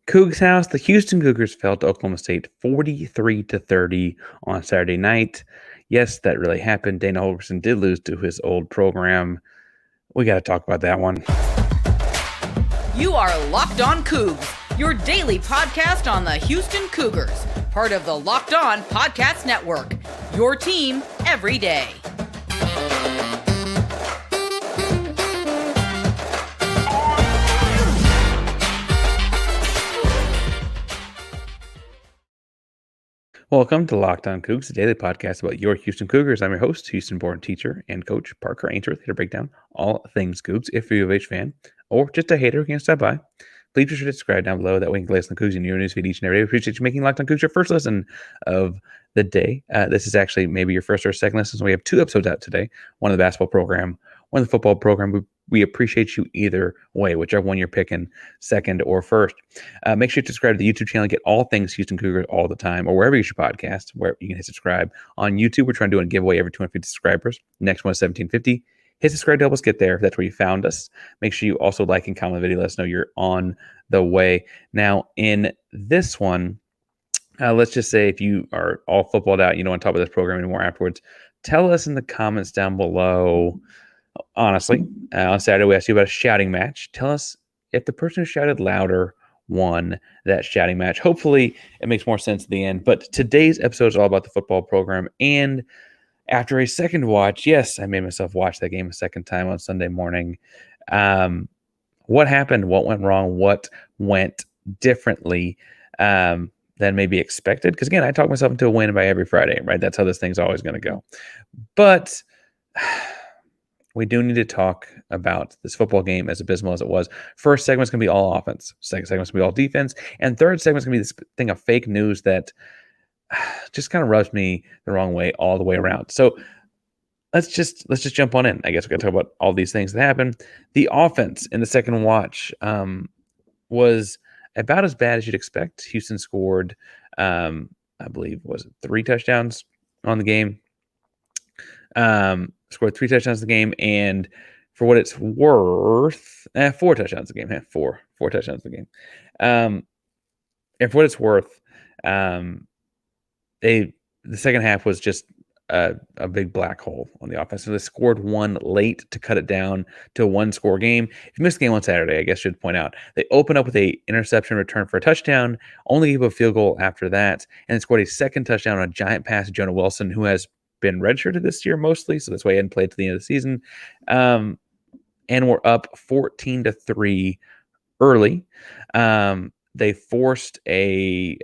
Coogs House, the Houston Cougars fell to Oklahoma State 43-30 on Saturday night. Yes, that really happened. Dana Holgorsen did lose to his old program. We got to talk about that one. You are Locked On Coogs, your daily podcast on the Houston Cougars, part of the Locked On Podcast Network, your team every day. Welcome to Locked On Coogs, a daily podcast about your Houston Cougars. I'm your host, Houston-born teacher and coach Parker Ainsworth, here to break down all things Cougs. If you're a U of H fan or just a hater who can't stop by, please be sure to subscribe down below. That way you can listen to Cougs in your newsfeed each and every day. We appreciate you making Locked On Coogs your first listen of the day. This is actually maybe your first or second listen, so we have two episodes out today. One of the basketball program, one of the football program. We appreciate you either way, whichever one you're picking, second or first. Make sure to subscribe to the YouTube channel. Get all things Houston Cougars all the time, or wherever you get your podcast, where you can hit subscribe. On YouTube, we're trying to do a giveaway every 250 subscribers. Next one is 1750. Hit subscribe to help us get there if that's where you found us. Make sure you also like and comment the video. Let us know you're on the way. Now, in this one, let's just say if you are all footballed out, you don't want to talk about this program anymore afterwards, tell us in the comments down below. Honestly, on Saturday, we asked you about a shouting match. Tell us if the person who shouted louder won that shouting match. Hopefully, it makes more sense at the end. But today's episode is all about the football program. And after a second watch, yes, I made myself watch that game a second time on Sunday morning. What happened? What went wrong? What went differently than maybe expected? Because, again, I talk myself into a win by every Friday, right? That's how this thing's always going to go. But we do need to talk about this football game, as abysmal as it was. First segment's going to be all offense. Second segment's going to be all defense. And third segment's going to be this thing of fake news that just kind of rubs me the wrong way all the way around. So let's just jump on in. I guess we're going to talk about all these things that happened. The offense in the second watch was about as bad as you'd expect. Houston scored, I believe, was it 3 touchdowns on the game? Scored 3 touchdowns in the game, and for what it's worth, 4 touchdowns in the game. Four touchdowns in the game. And for what it's worth, the second half was just a big black hole on the offense. So they scored one late to cut it down to a 1-score game. If you missed the game on Saturday, I guess I should point out, they opened up with a interception return for a touchdown, only gave a field goal after that, and scored a second touchdown on a giant pass to Jonah Wilson, who has been redshirted this year mostly, so that's why he hadn't played to the end of the season. And we're up 14-3 early. They forced a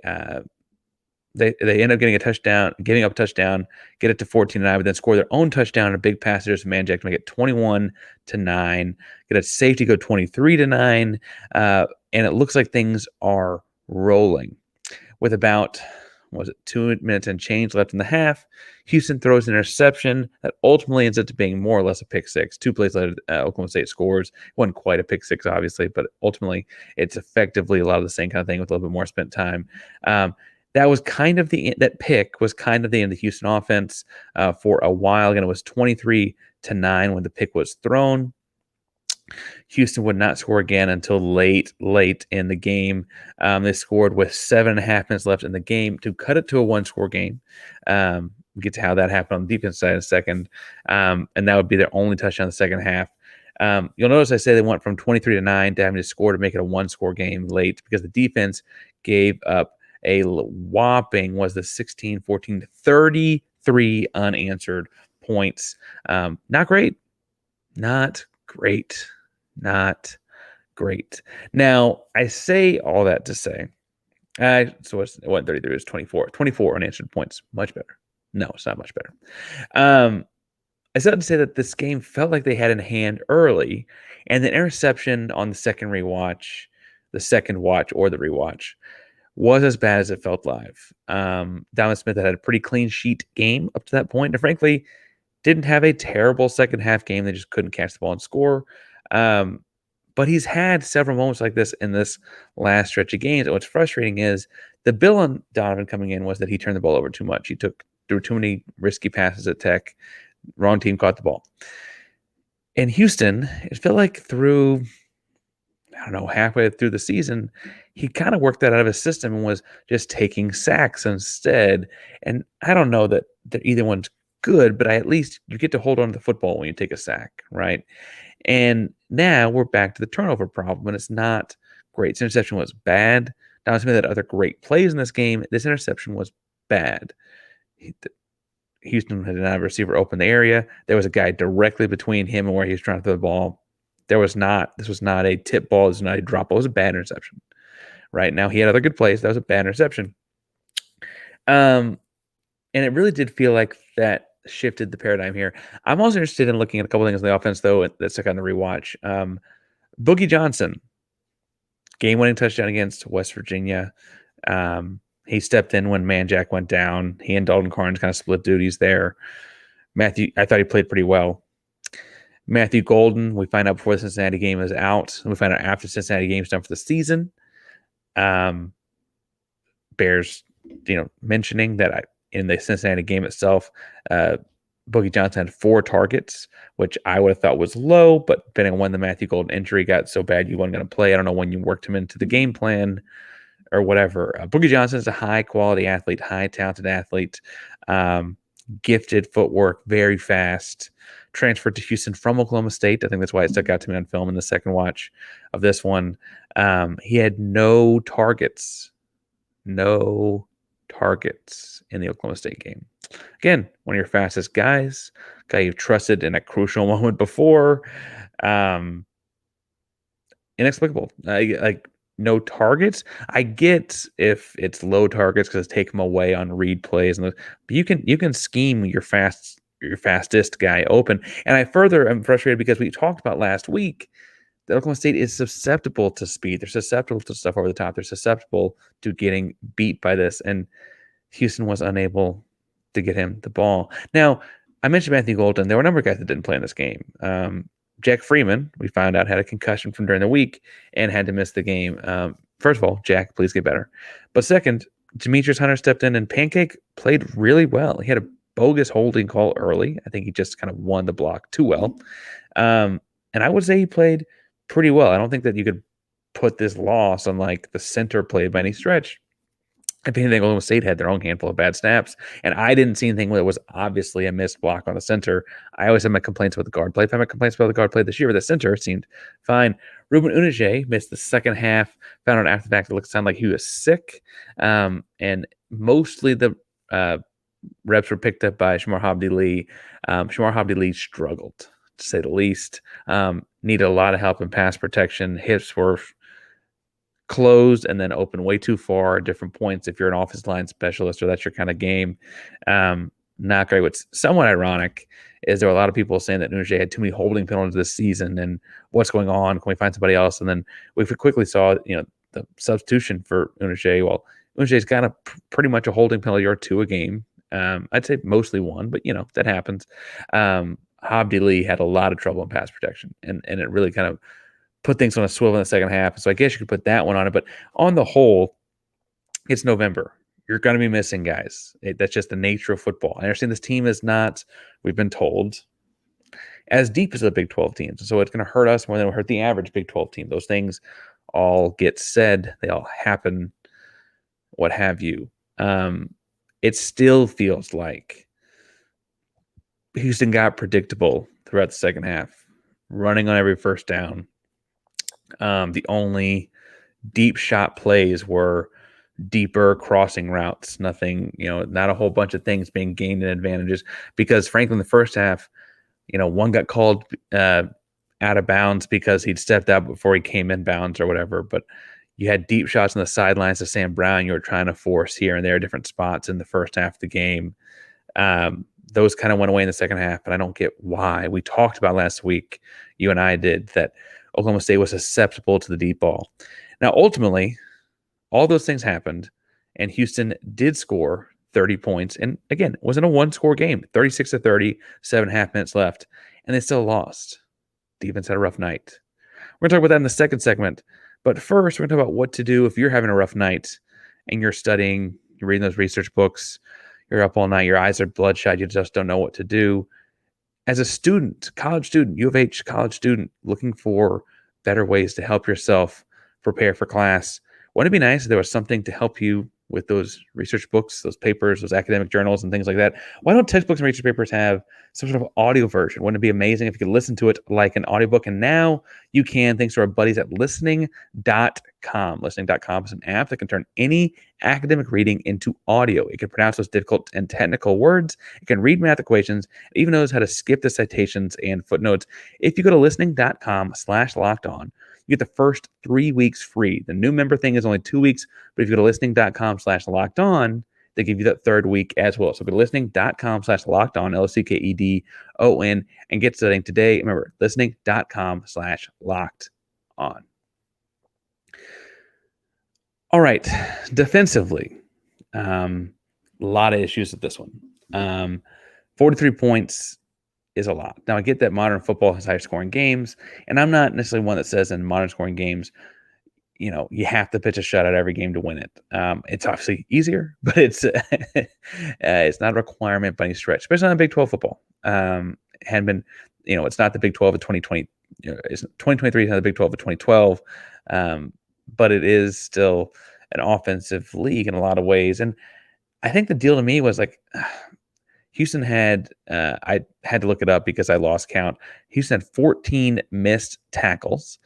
they end up getting a touchdown, giving up a touchdown, get it to 14-9, but then score their own touchdown and a big pass to Manjack to make it 21-9. Get a safety, go 23-9, and it looks like things are rolling. With about 2 minutes and change left in the half, Houston throws an interception that ultimately ends up being more or less a pick six. 2 plays later, Oklahoma State scores. It wasn't quite a pick six, obviously, but ultimately it's effectively a lot of the same kind of thing with a little bit more spent time. That was kind of that pick was kind of the end of the Houston offense for a while. Again, it was 23-9 when the pick was thrown. Houston would not score again until late in the game. They scored with 7.5 minutes left in the game to cut it to a 1-score game. We'll get to how that happened on the defense side in a second. And that would be their only touchdown in the second half. You'll notice I say they went from 23-9 to having to score to make it a 1-score game late because the defense gave up a whopping, 16-14 to 33 unanswered points. Not great. Not great. Now, I say all that to say, so it wasn't 33, it was 24. 24 unanswered points. Much better. No, it's not much better. I said to say that this game felt like they had in hand early, and the interception on the second watch, or the rewatch, was as bad as it felt live. Donovan Smith had a pretty clean sheet game up to that point, and frankly, didn't have a terrible second half game. They just couldn't catch the ball and score. But he's had several moments like this in this last stretch of games. And what's frustrating is the bill on Donovan coming in was that he turned the ball over too much. He threw too many risky passes at Tech. Wrong team caught the ball. In Houston, it felt like through I don't know, halfway through the season, he kind of worked that out of his system and was just taking sacks instead. And I don't know that either one's good, but at least you get to hold on to the football when you take a sack, right? And now we're back to the turnover problem, and it's not great. This interception was bad. Donovan Smith had other great plays in this game. This interception was bad. Houston had another receiver open the area. There was a guy directly between him and where he was trying to throw the ball. This was not a tip ball. This was not a drop ball. It was a bad interception. Right now, he had other good plays. That was a bad interception. And it really did feel like that shifted the paradigm here. I'm also interested in looking at a couple things in the offense, though, that stuck on the rewatch. Boogie Johnson, game-winning touchdown against West Virginia. He stepped in when Manjack went down. He and Dalton Carnes kind of split duties there. Matthew, I thought he played pretty well. Matthew Golden, we find out before the Cincinnati game is out. And we find out after the Cincinnati game is done for the season. Bears, mentioning that in the Cincinnati game itself, Boogie Johnson had 4 targets, which I would have thought was low, but depending on when the Matthew Golden injury got so bad you weren't going to play, I don't know when you worked him into the game plan or whatever. Boogie Johnson is a high-quality athlete, high-talented athlete, gifted footwork, very fast, transferred to Houston from Oklahoma State. I think that's why it stuck out to me on film in the second watch of this one. He had no targets in the Oklahoma State game. Again, one of your fastest guys, guy you've trusted in a crucial moment before. Inexplicable. No targets. I get if it's low targets because take them away on read plays, but you can scheme your fastest guy open. And I further am frustrated because we talked about last week that Oklahoma State is susceptible to speed. They're susceptible to stuff over the top. They're susceptible to getting beat by this. And Houston was unable to get him the ball. Now, I mentioned Matthew Golden. There were a number of guys that didn't play in this game. Jack Freeman, we found out, had a concussion from during the week and had to miss the game. First of all, Jack, please get better. But second, Demetrius Hunter stepped in, and Pancake played really well. He had a bogus holding call early. I think he just kind of won the block too well. And I would say he played pretty well. I don't think that you could put this loss on like the center play by any stretch. If anything, Oklahoma State had their own handful of bad snaps, and I didn't see anything that was obviously a missed block on the center. I always have my complaints with the guard play. If I have my complaints about the guard play this year, but the center seemed fine. Ruben Unije missed the second half, found out after the fact it sounded like he was sick, and mostly the reps were picked up by Shamar Habdi-Lee. Shamar Habdi-Lee struggled, to say the least. Needed a lot of help in pass protection. Hips were closed and then open way too far at different points if you're an offensive line specialist or that's your kind of game. Not great. What's somewhat ironic is there were a lot of people saying that Unije had too many holding penalties this season and what's going on? Can we find somebody else? And then we quickly saw, the substitution for Unije. Well, Unije's got a pretty much a holding penalty or 2 a game. I'd say mostly 1, but that happens. Habdi-Lee had a lot of trouble in pass protection, and it really kind of put things on a swivel in the second half. So I guess you could put that one on it. But on the whole, it's November. You're going to be missing guys. That's just the nature of football. I understand this team is not, we've been told, as deep as the Big 12 teams. So it's going to hurt us more than it will hurt the average Big 12 team. Those things all get said. They all happen, what have you. It still feels like Houston got predictable throughout the second half, running on every first down. The only deep shot plays were deeper crossing routes. Nothing, not a whole bunch of things being gained in advantages because frankly, in the first half, one got called out of bounds because he'd stepped out before he came in bounds or whatever. But you had deep shots on the sidelines to Sam Brown. You were trying to force here and there different spots in the first half of the game. Those kind of went away in the second half, and I don't get why. We talked about last week, you and I did, that Oklahoma State was susceptible to the deep ball. Now, ultimately, all those things happened, and Houston did score 30 points. And again, it wasn't a one-score game, 36-30, 7.5 minutes left, and they still lost. Defense had a rough night. We're going to talk about that in the second segment. But first, we're going to talk about what to do if you're having a rough night and you're studying, you're reading those research books, you're up all night, your eyes are bloodshot, you just don't know what to do. As a student, college student, U of H college student, looking for better ways to help yourself prepare for class. Wouldn't it be nice if there was something to help you with those research books, those papers, those academic journals, and things like that? Why don't textbooks and research papers have some sort of audio version? Wouldn't it be amazing if you could listen to it like an audiobook? And now you can, thanks to our buddies at listening.com. Listening.com is an app that can turn any academic reading into audio. It can pronounce those difficult and technical words. It can read math equations. It even knows how to skip the citations and footnotes. If you go to listening.com/locked-on, you get the first 3 weeks free. The new member thing is only 2 weeks, but if you go to listening.com/locked-on, they give you that third week as well. So go to listening.com/locked-on, LOCKEDON, and get studying today. Remember, listening.com/locked-on. All right, defensively, a lot of issues with this one. 43 points is a lot. Now, I get that modern football has higher scoring games, and I'm not necessarily one that says in modern scoring games, you have to pitch a shutout every game to win it. It's obviously easier, but it's it's not a requirement by any stretch, especially on Big 12 football. Hadn't been, it's not the Big 12 of 2020. It's 2023 is not the Big 12 of 2012, but it is still an offensive league in a lot of ways. And I think the deal to me was like, Houston had, I had to look it up because I lost count. Houston had 14 missed tackles.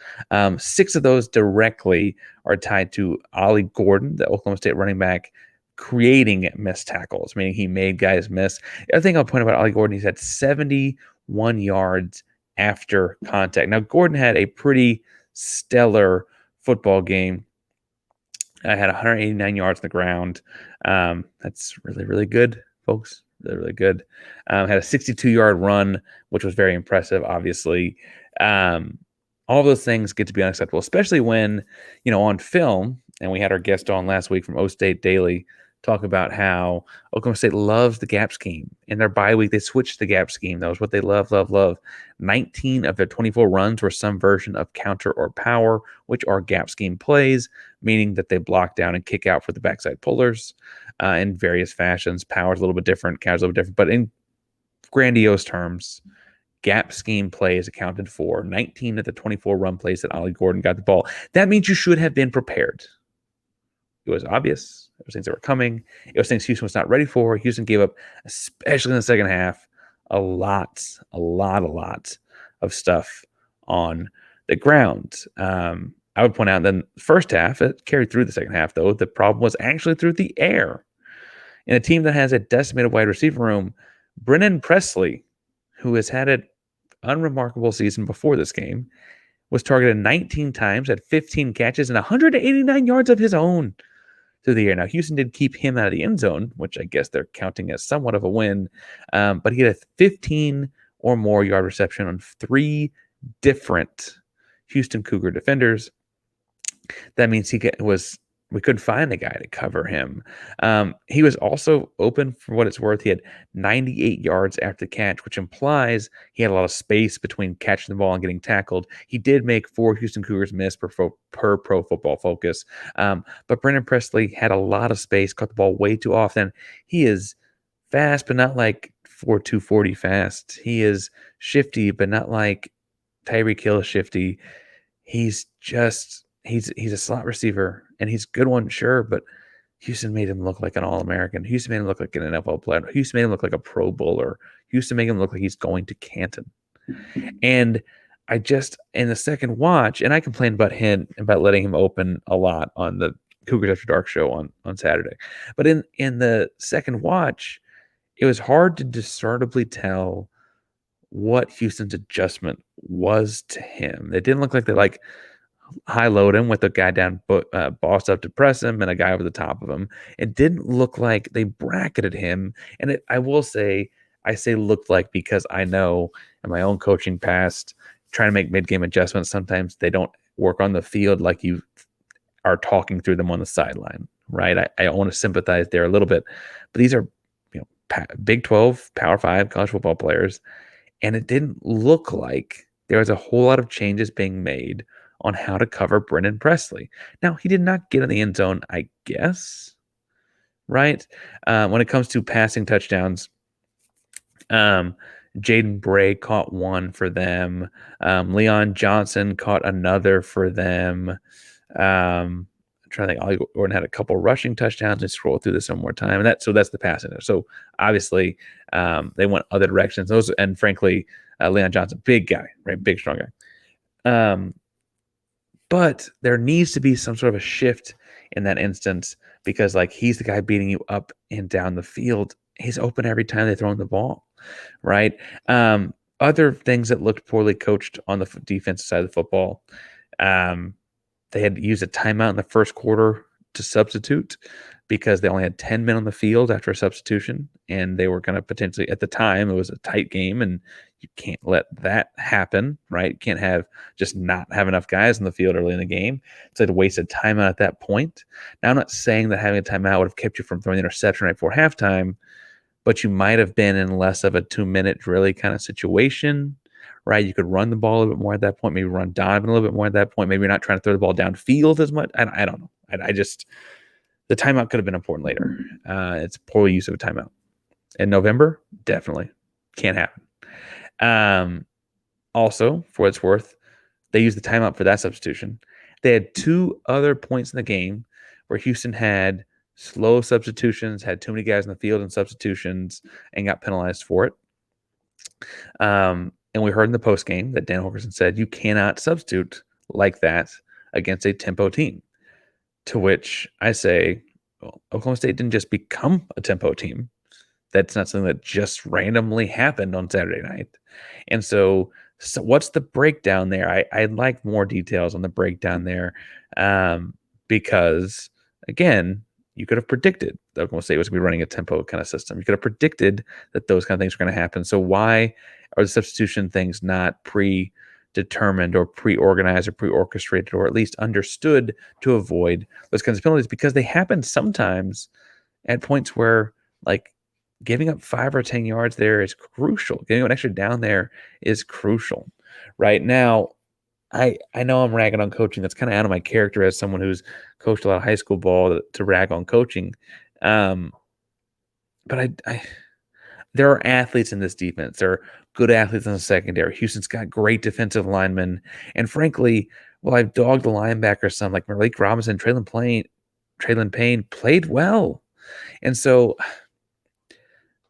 6 of those directly are tied to Ollie Gordon, the Oklahoma State running back, creating missed tackles, meaning he made guys miss. The other thing I'll point out about Ollie Gordon, he's had 71 yards after contact. Now, Gordon had a pretty stellar football game. I had 189 yards on the ground. That's really, really good, folks. Really, really good. Had a 62-yard run, which was very impressive, obviously. All those things get to be unacceptable, especially when, on film, and we had our guest on last week from O State Daily talk about how Oklahoma State loves the gap scheme. In their bye week, they switched the gap scheme. That was what they love, love, love. 19 of their 24 runs were some version of counter or power, which are gap scheme plays, meaning that they block down and kick out for the backside pullers in various fashions. Power's a little bit different, counter's a little bit different, but in grandiose terms, gap scheme plays accounted for 19 of the 24 run plays that Ollie Gordon got the ball. That means you should have been prepared. It was obvious. There was things that were coming. It was things Houston was not ready for. Houston gave up, especially in the second half, a lot of stuff on the ground. I would point out then the first half, it carried through the second half, though. The problem was actually through the air. In a team that has a decimated wide receiver room, Brennan Presley, who has had an unremarkable season before this game, was targeted 19 times, had 15 catches, and 189 yards of his own through the air. Now, Houston did keep him out of the end zone, which I guess they're counting as somewhat of a win, but he had a 15 or more yard reception on 3 different Houston Cougar defenders. That means we couldn't find a guy to cover him. He was also open for what it's worth. He had 98 yards after the catch, which implies he had a lot of space between catching the ball and getting tackled. He did make 4 Houston Cougars miss per Pro Football Focus. But Brennan Presley had a lot of space, caught the ball way too often. He is fast, but not like 4.240 fast. He is shifty, but not like Tyreek Hill shifty. He's a slot receiver, and he's a good one, sure, but Houston made him look like an All-American. Houston made him look like an NFL player. Houston made him look like a Pro Bowler. Houston made him look like he's going to Canton. And I just, in the second watch, and I complained about letting him open a lot on the Cougars After Dark show on Saturday. But in the second watch, it was hard to discernibly tell what Houston's adjustment was to him. It didn't look like they high-load him with a guy down bossed up to press him and a guy over the top of him. It didn't look like they bracketed him. And I will say, I say looked like because I know in my own coaching past, trying to make mid-game adjustments, sometimes they don't work on the field like you are talking through them on the sideline, right? I want to sympathize there a little bit. But these are Big 12, Power 5 college football players. And it didn't look like there was a whole lot of changes being made on how to cover Brennan Presley. Now, he did not get in the end zone, I guess, right? When it comes to passing touchdowns, Jaden Bray caught one for them. Leon Johnson caught another for them. I'm trying to think. Ollie Gordon had a couple rushing touchdowns. Let's scroll through this one more time. And that's the passing. So obviously, they went other directions. And frankly, Leon Johnson, big guy, right? Big, strong guy. But there needs to be some sort of a shift in that instance because, like, he's the guy beating you up and down the field. He's open every time they throw him the ball, right? Other things that looked poorly coached on the defensive side of the football. They had used a timeout in the first quarter to substitute because they only had 10 men on the field after a substitution, and they were going to potentially, at the time, it was a tight game, and you can't let that happen, right? You can't just not have enough guys in the field early in the game. So they'd wasted timeout at that point. Now, I'm not saying that having a timeout would have kept you from throwing the interception right before halftime, but you might have been in less of a 2-minute drilly kind of situation, right? You could run the ball a little bit more at that point, maybe run Donovan a little bit more at that point. Maybe you're not trying to throw the ball downfield as much. I don't know. The timeout could have been important later. It's poor use of a timeout. In November, definitely can't happen. Also, for what it's worth, they used the timeout for that substitution. They had 2 other points in the game where Houston had slow substitutions, had too many guys in the field in substitutions, and got penalized for it. And we heard in the post game that Dana Holgorsen said you cannot substitute like that against a tempo team. To which I say, well, Oklahoma State didn't just become a tempo team. That's not something that just randomly happened on Saturday night. And so what's the breakdown there? I'd like more details on the breakdown there because, again, you could have predicted that Oklahoma State was going to be running a tempo kind of system. You could have predicted that those kind of things were going to happen. So why are the substitution things not predetermined or pre-organized or pre-orchestrated or at least understood to avoid those kinds of penalties? Because they happen sometimes at points where, like, giving up 5 or 10 yards there is crucial. Getting an extra down there is crucial. Right now, I know I'm ragging on coaching. That's kind of out of my character as someone who's coached a lot of high school ball to rag on coaching. But there are athletes in this defense. There are good athletes in the secondary. Houston's got great defensive linemen. And frankly, well, I've dogged the linebackers some, like Malik Robinson, Traylon Payne played well. And so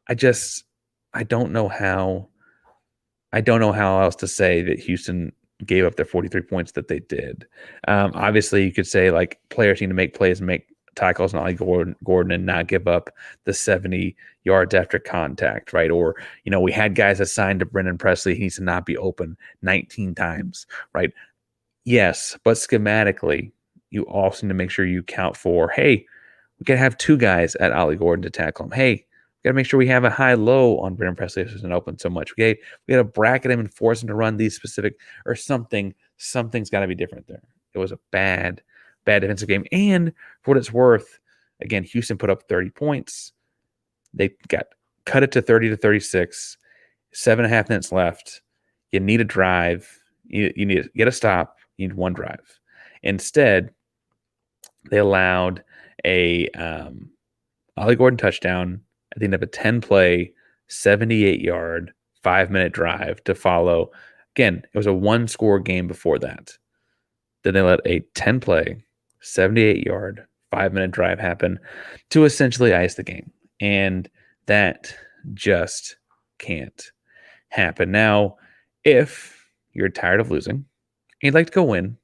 I don't know how else to say that Houston gave up their 43 points that they did. Obviously, you could say, like, players need to make plays and make tackles on Ollie Gordon and not give up the 70 yards after contact, right? Or, we had guys assigned to Brendan Presley. He needs to not be open 19 times, right? Yes, but schematically, you also need to make sure you count for, hey, we can have 2 guys at Ollie Gordon to tackle him. Hey, we got to make sure we have a high-low on Brendan Presley who isn't open so much. We got to bracket him and force him to run these specific or something. Something's got to be different there. It was a bad defensive game. And for what it's worth, again, Houston put up 30 points. They cut it to 30-36, 7.5 minutes left. You need a drive. You need to get a stop. You need 1 drive. Instead, they allowed a Ollie Gordon touchdown at the end of a 10-play, 78-yard, 5-minute drive to follow. Again, it was a 1-score game before that. Then they let a 10-play, 78-yard, 5-minute drive happen to essentially ice the game. And that just can't happen. Now, if you're tired of losing and you'd like to go win,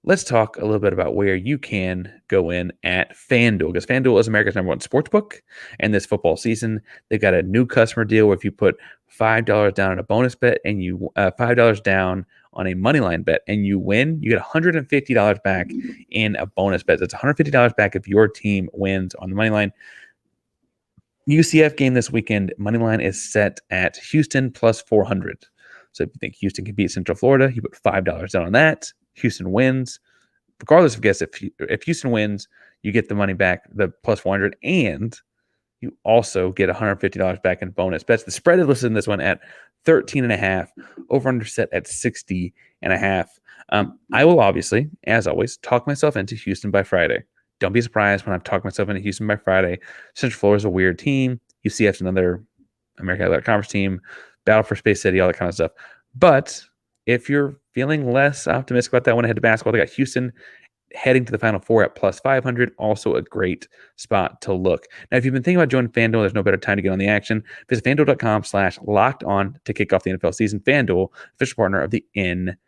let's talk a little bit about where you can go in at FanDuel, because FanDuel is America's #1 sportsbook. And this football season, they've got a new customer deal where if you put $5 down on a bonus bet and you $5 down on a money line bet and you win, you get $150 back in a bonus bet. That's $150 back if your team wins on the money line. UCF game this weekend, money line is set at Houston plus 400. So if you think Houston can beat Central Florida, you put $5 down on that. Houston wins. Regardless of guess, if Houston wins, you get the money back, the plus 400, and you also get $150 back in bonus bets. The spread is listed in this one at 13.5, over under set at 60.5. I will obviously, as always, talk myself into Houston by Friday. Don't be surprised when I've talked myself into Houston by Friday. Central Florida is a weird team. UCF's another American Athletic Conference team. battle for Space City, all that kind of stuff. But if you're feeling less optimistic about that one, head to basketball. They got Houston heading to the Final Four at plus 500. Also a great spot to look. Now, if you've been thinking about joining FanDuel, there's no better time to get on the action. Visit FanDuel.com/locked on to kick off the NFL season. FanDuel, official partner of the NFL.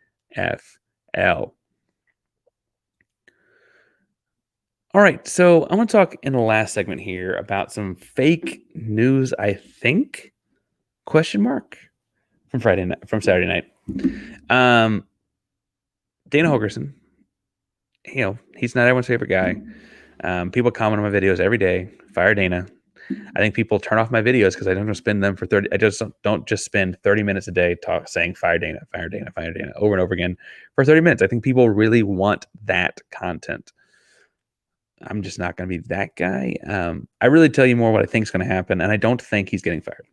All right, so I want to talk in the last segment here about some fake news, I think, question mark, from Saturday night. Dana Holgorsen, he's not everyone's favorite guy. People comment on my videos every day, fire Dana. I think people turn off my videos because I don't spend them for 30. I just don't just spend 30 minutes a day saying fire Dana, fire Dana, fire Dana over and over again for 30 minutes. I think people really want that content. I'm just not going to be that guy. I really tell you more what I think is going to happen, and I don't think he's getting fired.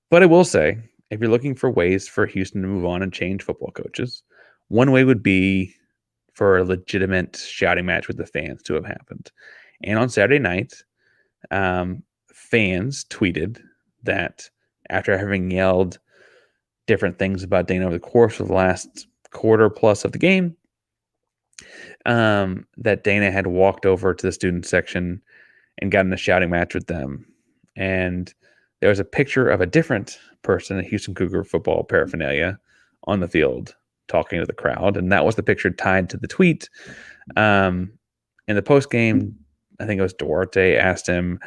But I will say, if you're looking for ways for Houston to move on and change football coaches, one way would be for a legitimate shouting match with the fans to have happened. And on Saturday night, fans tweeted that after having yelled different things about Dana over the course of the last quarter plus of the game, that Dana had walked over to the student section and got in a shouting match with them. And there was a picture of a different person in Houston Cougar football paraphernalia on the field talking to the crowd. And that was the picture tied to the tweet. In the post game, I think it was Duarte asked him,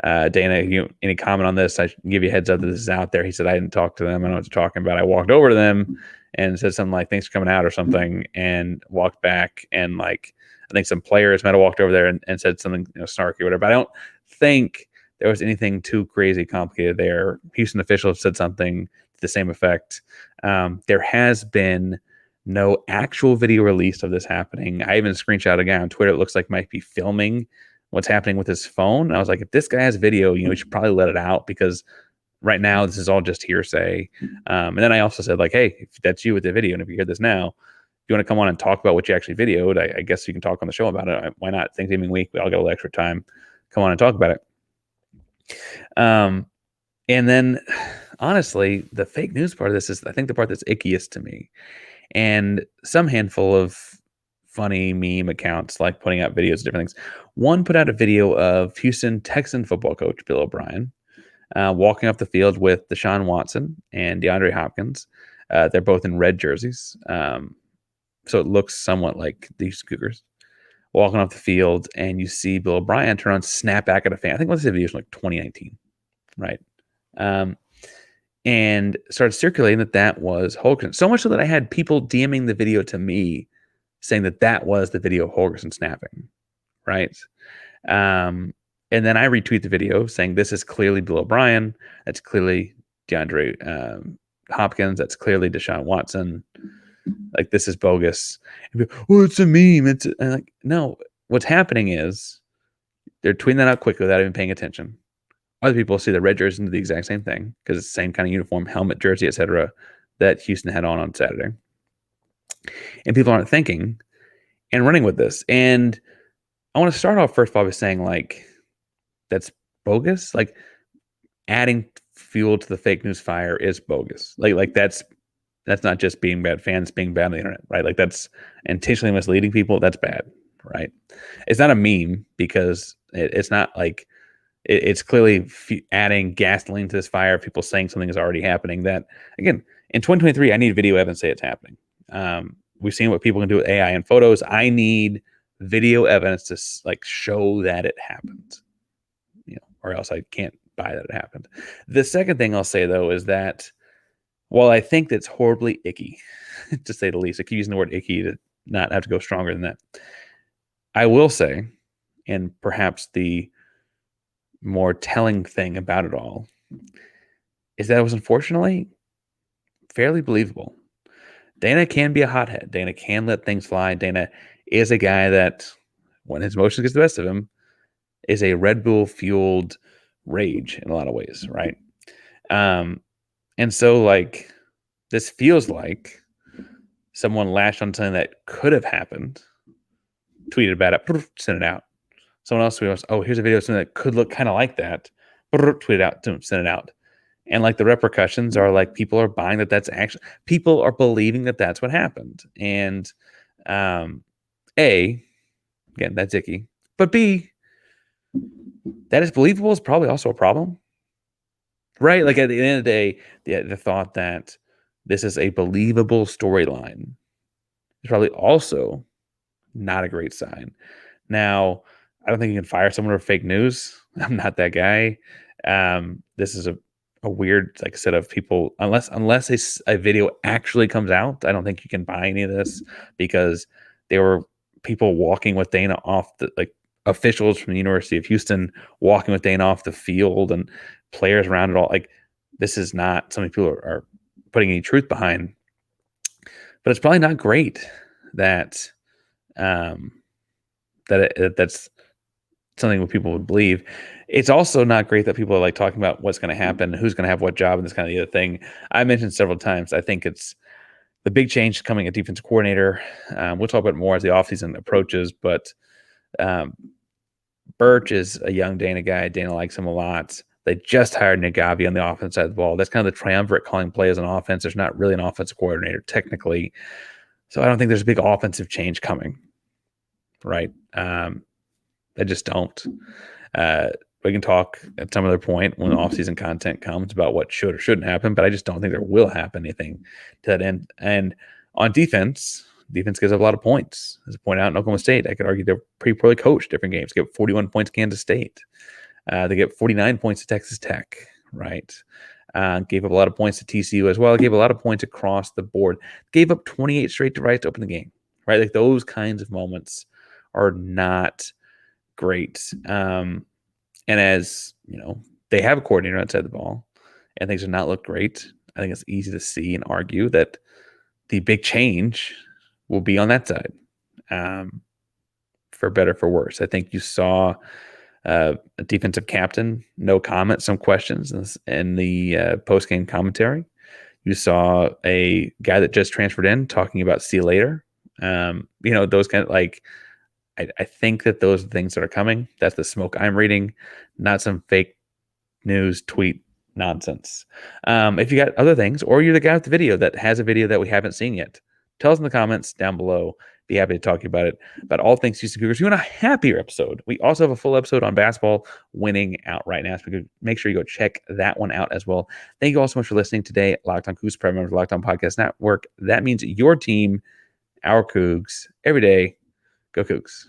Dana, any comment on this? I give you a heads up that this is out there. He said, I didn't talk to them. I don't know what they're talking about. I walked over to them and said something like, thanks for coming out or something, and walked back. And I think some players might have walked over there and said something snarky or whatever. But I don't think there was anything too crazy complicated there. Houston officials said something to the same effect. There has been no actual video release of this happening. I even screenshot a guy on Twitter. It looks like might be filming what's happening with his phone. And I was like, if this guy has video, we should probably let it out, because right now this is all just hearsay. And then I also said, hey, if that's you with the video, and if you hear this now, if you want to come on and talk about what you actually videoed, I guess you can talk on the show about it. Why not? Thanksgiving week, we all get a little extra time. Come on and talk about it. And then, honestly, the fake news part of this is, I think, the part that's ickiest to me. And some handful of funny meme accounts putting out videos of different things. One put out a video of Houston Texan football coach Bill O'Brien walking off the field with Deshaun Watson and DeAndre Hopkins. They're both in red jerseys, so it looks somewhat like the Houston Cougars walking off the field, and you see Bill O'Brien turn on, snap back at a fan. I think what's the video was 2019, right? And started circulating that was Holgorsen. So much so that I had people DMing the video to me saying that was the video of Holgorsen snapping, right? And then I retweet the video saying this is clearly Bill O'Brien. That's clearly DeAndre Hopkins. That's clearly Deshaun Watson. This is bogus. It's a meme. No. What's happening is they're tweeting that out quickly without even paying attention. Other people see the red jersey and do the exact same thing because it's the same kind of uniform, helmet, jersey, etc., that Houston had on Saturday. And people aren't thinking and running with this. And I want to start off first of all by saying that's bogus. Adding fuel to the fake news fire is bogus. That's not just being bad fans, being bad on the internet, right? That's intentionally misleading people. That's bad, right? It's not a meme because it's not it's clearly adding gasoline to this fire. People saying something is already happening. That, again, in 2023, I need video evidence to say it's happening. We've seen what people can do with AI and photos. I need video evidence to show that it happened, or else I can't buy that it happened. The second thing I'll say, though, is that while I think that's horribly icky, to say the least, I keep using the word icky to not have to go stronger than that, I will say, and perhaps the more telling thing about it all, is that it was unfortunately fairly believable. Dana can be a hothead. Dana can let things fly. Dana is a guy that, when his emotions gets the best of him, is a Red Bull-fueled rage in a lot of ways, right? And so, this feels like someone lashed on something that could have happened, tweeted about it, sent it out. Someone else goes, oh, here's a video of something that could look kind of like that, tweet it out, send it out. And like the repercussions are like people are buying people are believing that that's what happened. And A, again, that's icky. But B, that is believable is probably also a problem. Right? Like at the end of the day, the thought that this is a believable storyline is probably also not a great sign. Now, I don't think you can fire someone for fake news. I'm not that guy. This is a weird like set of people. Unless a video actually comes out, I don't think you can buy any of this because there were people walking with Dana off the like officials from the University of Houston walking with Dana off the field and players around it all. Like this is not something people are putting any truth behind. But it's probably not great that um, that's something what people would believe. It's also not great that people are like talking about what's going to happen, who's going to have what job, and this kind of the other thing. I mentioned several times. I think it's the big change coming at defensive coordinator. We'll talk about more as the offseason approaches, but um, Birch is a young Dana guy. Dana likes him a lot. They just hired Nagabi on the offense side of the ball. That's kind of the triumvirate calling plays on offense. There's not really an offensive coordinator technically. So I don't think there's a big offensive change coming, right? I just don't. We can talk at some other point when the offseason content comes about what should or shouldn't happen, but I just don't think there will happen anything to that end. And on defense gives up a lot of points. As I point out in Oklahoma State, I could argue they're pretty poorly coached different games. Get 41 points to Kansas State. They get 49 points to Texas Tech, right? Gave up a lot of points to TCU as well. Gave a lot of points across the board. Gave up 28 straight to Rice to open the game, right? Like those kinds of moments are not great. And as you know, they have a coordinator outside the ball, and things have not looked great. I think it's easy to see and argue that the big change will be on that side, for better for worse. I think you saw a defensive captain, no comment, some questions in the post game commentary. You saw a guy that just transferred in talking about see you later. Those kind of like. I think that those are things that are coming. That's the smoke I'm reading, not some fake news tweet nonsense. If you got other things, or you're the guy with the video that has a video that we haven't seen yet, tell us in the comments down below. Be happy to talk to you about it. About all things Houston Cougars. You want a happier episode? We also have a full episode on basketball winning out right now. So make sure you go check that one out as well. Thank you all so much for listening today. Locked On Coogs, proud member of the Locked On Podcast Network. That means your team, our Cougs, every day. Go Coogs.